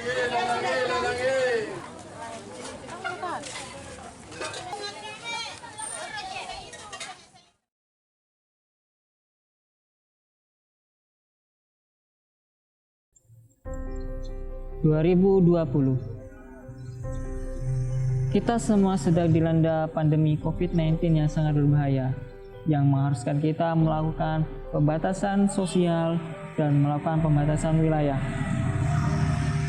lelangi. 2020. Kita semua sedang dilanda pandemi COVID-19 yang sangat berbahaya, yang mengharuskan kita melakukan pembatasan sosial dan melakukan pembatasan wilayah.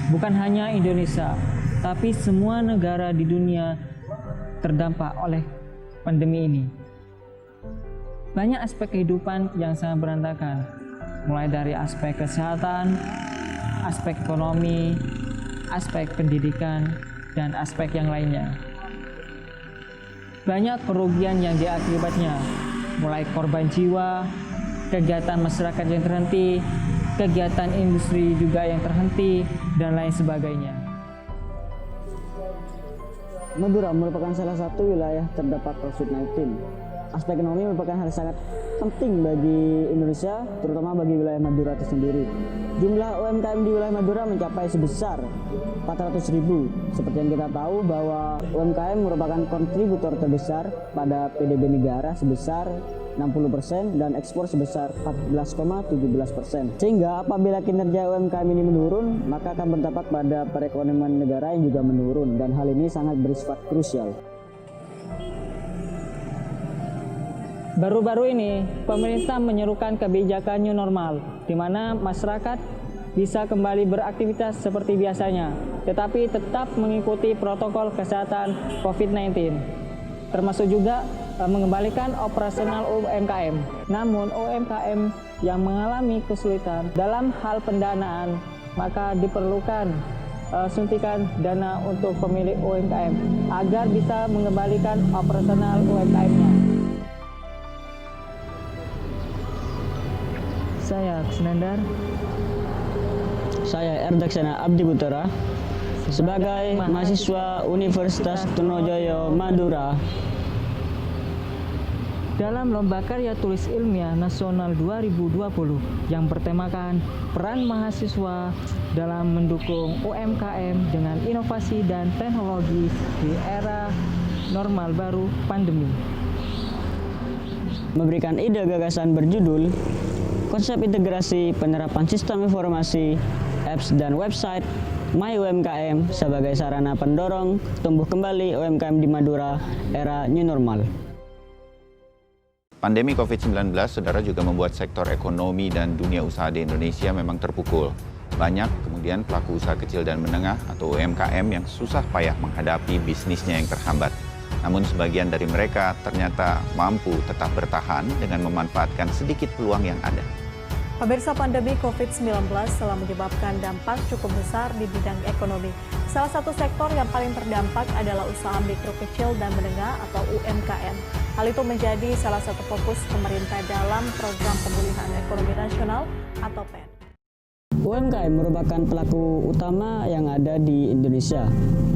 Bukan hanya Indonesia, tapi semua negara di dunia terdampak oleh pandemi ini. Banyak aspek kehidupan yang sangat berantakan, mulai dari aspek kesehatan, aspek ekonomi, aspek pendidikan, dan aspek yang lainnya. Banyak kerugian yang diakibatnya, mulai korban jiwa, kegiatan masyarakat yang terhenti, kegiatan industri juga yang terhenti, dan lain sebagainya. Madura merupakan salah satu wilayah terdampak COVID-19. Aspek ekonomi merupakan hal sangat penting bagi Indonesia, terutama bagi wilayah Madura itu sendiri. Jumlah UMKM di wilayah Madura mencapai sebesar 400.000. Seperti yang kita tahu bahwa UMKM merupakan kontributor terbesar pada PDB negara sebesar 60% dan ekspor sebesar 14,17%. Sehingga apabila kinerja UMKM ini menurun, maka akan berdampak pada perekonomian negara yang juga menurun, dan hal ini sangat bersifat krusial. Baru-baru ini, pemerintah menyerukan kebijakan new normal, di mana masyarakat bisa kembali beraktivitas seperti biasanya, tetapi tetap mengikuti protokol kesehatan COVID-19, termasuk juga mengembalikan operasional UMKM. Namun UMKM yang mengalami kesulitan dalam hal pendanaan, maka diperlukan suntikan dana untuk pemilik UMKM agar bisa mengembalikan operasional UMKM-nya. Saya Kusnandar. Saya Erdaksana Abdi Putera sebagai mahasiswa Universitas Trunojoyo Madura. Dalam Lomba Karya Tulis Ilmiah Nasional 2020 yang bertemakan peran mahasiswa dalam mendukung UMKM dengan inovasi dan teknologi di era normal baru pandemi, memberikan ide gagasan berjudul konsep integrasi penerapan sistem informasi, apps dan website My UMKM sebagai sarana pendorong tumbuh kembali UMKM di Madura era new normal. Pandemi COVID-19, saudara, juga membuat sektor ekonomi dan dunia usaha di Indonesia memang terpukul. Banyak kemudian pelaku usaha kecil dan menengah atau UMKM yang susah payah menghadapi bisnisnya yang terhambat. Namun sebagian dari mereka ternyata mampu tetap bertahan dengan memanfaatkan sedikit peluang yang ada. Pemirsa, pandemi COVID-19 telah menyebabkan dampak cukup besar di bidang ekonomi. Salah satu sektor yang paling terdampak adalah usaha mikro kecil dan menengah atau UMKM. Hal itu menjadi salah satu fokus pemerintah dalam program pemulihan ekonomi nasional atau PEN. UMKM merupakan pelaku utama yang ada di Indonesia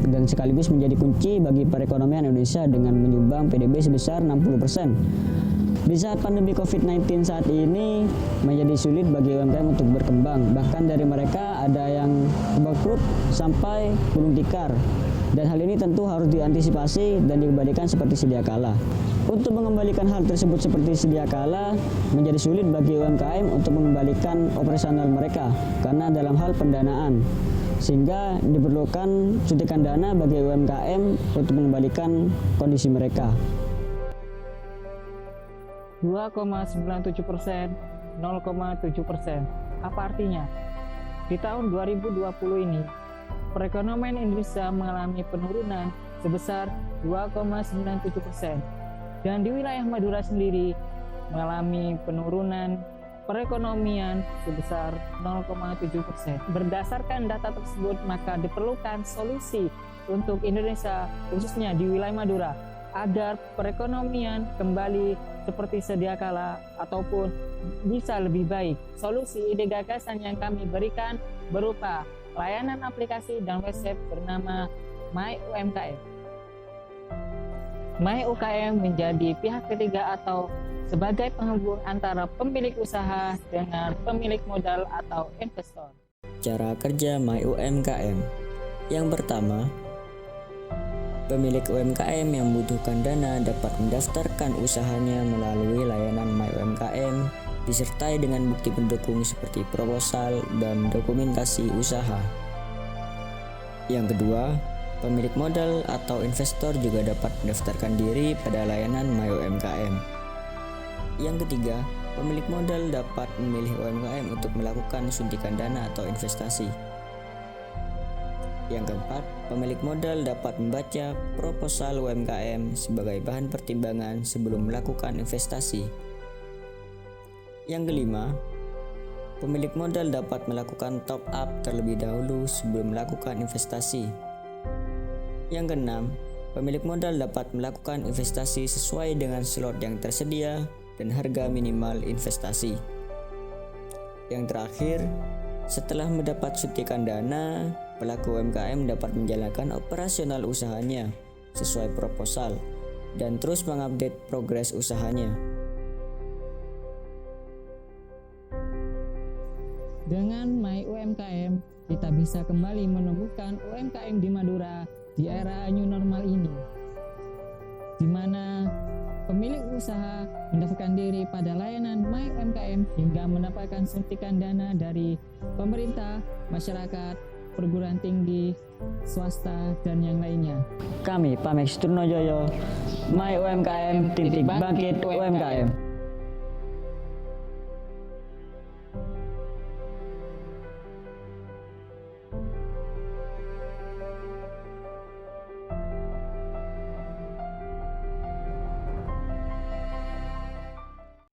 dan sekaligus menjadi kunci bagi perekonomian Indonesia dengan menyumbang PDB sebesar 60%. Di saat pandemi COVID-19 saat ini menjadi sulit bagi UMKM untuk berkembang. Bahkan dari mereka ada yang bangkrut sampai gulung tikar. Dan hal ini tentu harus diantisipasi dan dikembalikan seperti sedia kala. Untuk mengembalikan hal tersebut seperti sedia kala menjadi sulit bagi UMKM untuk mengembalikan operasional mereka karena dalam hal pendanaan. Sehingga diperlukan suntikan dana bagi UMKM untuk mengembalikan kondisi mereka. 2,97%, 0,7%. Apa artinya? Di tahun 2020 ini, perekonomian Indonesia mengalami penurunan sebesar 2,97%. Dan di wilayah Madura sendiri mengalami penurunan perekonomian sebesar 0,7%. Berdasarkan data tersebut, maka diperlukan solusi untuk Indonesia, khususnya di wilayah Madura, agar perekonomian kembali seperti sedia kala ataupun bisa lebih baik. Solusi ide gagasan yang kami berikan berupa layanan aplikasi dan website bernama My UMKM. My UMKM menjadi pihak ketiga atau sebagai penghubung antara pemilik usaha dengan pemilik modal atau investor. Cara kerja MyUMKM. Yang pertama, pemilik UMKM yang membutuhkan dana dapat mendaftarkan usahanya melalui layanan MyUMKM disertai dengan bukti pendukung seperti proposal dan dokumentasi usaha. Yang kedua, pemilik modal atau investor juga dapat mendaftarkan diri pada layanan MyUMKM. Yang ketiga, pemilik modal dapat memilih UMKM untuk melakukan suntikan dana atau investasi. Yang keempat, pemilik modal dapat membaca proposal UMKM sebagai bahan pertimbangan sebelum melakukan investasi. Yang kelima, pemilik modal dapat melakukan top up terlebih dahulu sebelum melakukan investasi. Yang keenam, pemilik modal dapat melakukan investasi sesuai dengan slot yang tersedia dan harga minimal investasi. Yang terakhir, setelah mendapat suntikan dana, pelaku UMKM dapat menjalankan operasional usahanya sesuai proposal dan terus mengupdate progres usahanya. Dengan MyUMKM, kita bisa kembali menumbuhkan UMKM di Madura di era new normal ini, di mana pemilik usaha mendaftarkan diri pada layanan MyUMKM hingga mendapatkan suntikan dana dari pemerintah, masyarakat, perguruan tinggi, swasta, dan yang lainnya. Kami Pamex Trunojoyo, MyUMKM, titik bangkit UMKM.